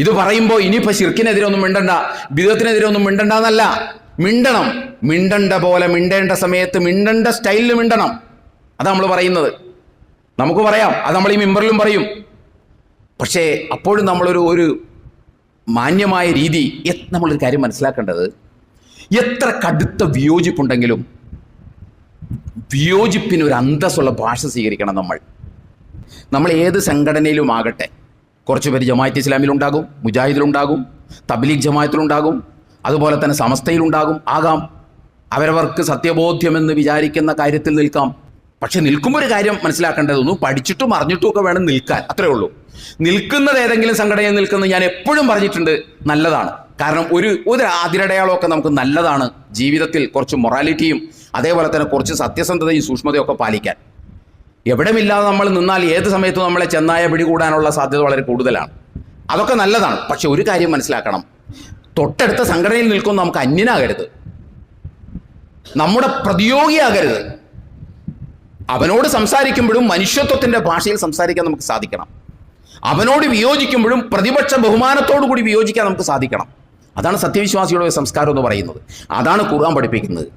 ഇത് പറയുമ്പോൾ ഇനിയിപ്പോൾ ശിർക്കിനെതിരെ ഒന്നും മിണ്ടണ്ട, ബിദഅത്തിനെതിരെ ഒന്നും മിണ്ടണ്ട എന്നല്ല. മിണ്ടണം, മിണ്ടണ്ട പോലെ മിണ്ടേണ്ട സമയത്ത് മിണ്ടേണ്ട സ്റ്റൈലിൽ മിണ്ടണം. അതാ നമ്മൾ പറയുന്നത്. നമുക്ക് പറയാം, അത് നമ്മൾ ഈ മിമ്പറിലും പറയും. പക്ഷേ അപ്പോഴും നമ്മളൊരു മാന്യമായ രീതി. നമ്മളൊരു കാര്യം മനസ്സിലാക്കേണ്ടത്, എത്ര കടുത്ത വിയോജിപ്പുണ്ടെങ്കിലും വിയോജിപ്പിന് ഒരു അന്തസ്സുള്ള ഭാഷ സ്വീകരിക്കണം. നമ്മൾ ഏത് സംഘടനയിലും ആകട്ടെ, കുറച്ച് പേര് ജമാഅത്ത് ഇസ്ലാമിലുണ്ടാകും, മുജാഹിദിലുണ്ടാകും, തബ്ലീഗ് ജമാഅത്തിലുണ്ടാകും, അതുപോലെ തന്നെ സമസ്തയിലുണ്ടാകും, ആകാം. അവരവർക്ക് സത്യബോധ്യമെന്ന് വിചാരിക്കുന്ന കാര്യത്തിൽ നിൽക്കാം. പക്ഷെ നിൽക്കുമ്പോൾ ഒരു കാര്യം മനസ്സിലാക്കേണ്ടതൊന്നും പഠിച്ചിട്ടും അറിഞ്ഞിട്ടും ഒക്കെ വേണം നിൽക്കാൻ. അത്രേ ഉള്ളൂ. നിൽക്കുന്നത് ഏതെങ്കിലും സംഘടനയിൽ നിൽക്കുന്നത് ഞാൻ എപ്പോഴും പറഞ്ഞിട്ടുണ്ട്, നല്ലതാണ്. കാരണം ഒരു അതിരടയാളമൊക്കെ നമുക്ക് നല്ലതാണ്. ജീവിതത്തിൽ കുറച്ച് മൊറാലിറ്റിയും അതേപോലെ തന്നെ കുറച്ച് സത്യസന്ധതയും സൂക്ഷ്മതയും ഒക്കെ പാലിക്കാൻ. എവിടെമില്ലാതെ നമ്മൾ നിന്നാൽ ഏത് സമയത്തും നമ്മളെ ചെന്നായ പിടികൂടാനുള്ള സാധ്യത വളരെ കൂടുതലാണ്. അതൊക്കെ നല്ലതാണ്. പക്ഷെ ഒരു കാര്യം മനസ്സിലാക്കണം, തൊട്ടടുത്ത സംഘടനയിൽ നിൽക്കുന്ന നമുക്ക് അന്യനാകരുത്, നമ്മുടെ പ്രതിയോഗിയാകരുത്. അവനോട് സംസാരിക്കുമ്പോഴും മനുഷ്യത്വത്തിൻ്റെ ഭാഷയിൽ സംസാരിക്കാൻ നമുക്ക് സാധിക്കണം. അവനോട് വിയോജിക്കുമ്പോഴും പ്രതിപക്ഷ ബഹുമാനത്തോടു കൂടി വിയോജിക്കാൻ നമുക്ക് സാധിക്കണം. അതാണ് സത്യവിശ്വാസിയുടെ സംസ്കാരം എന്ന് പറയുന്നത്. അതാണ് ഖുർആൻ പഠിപ്പിക്കുന്നത്.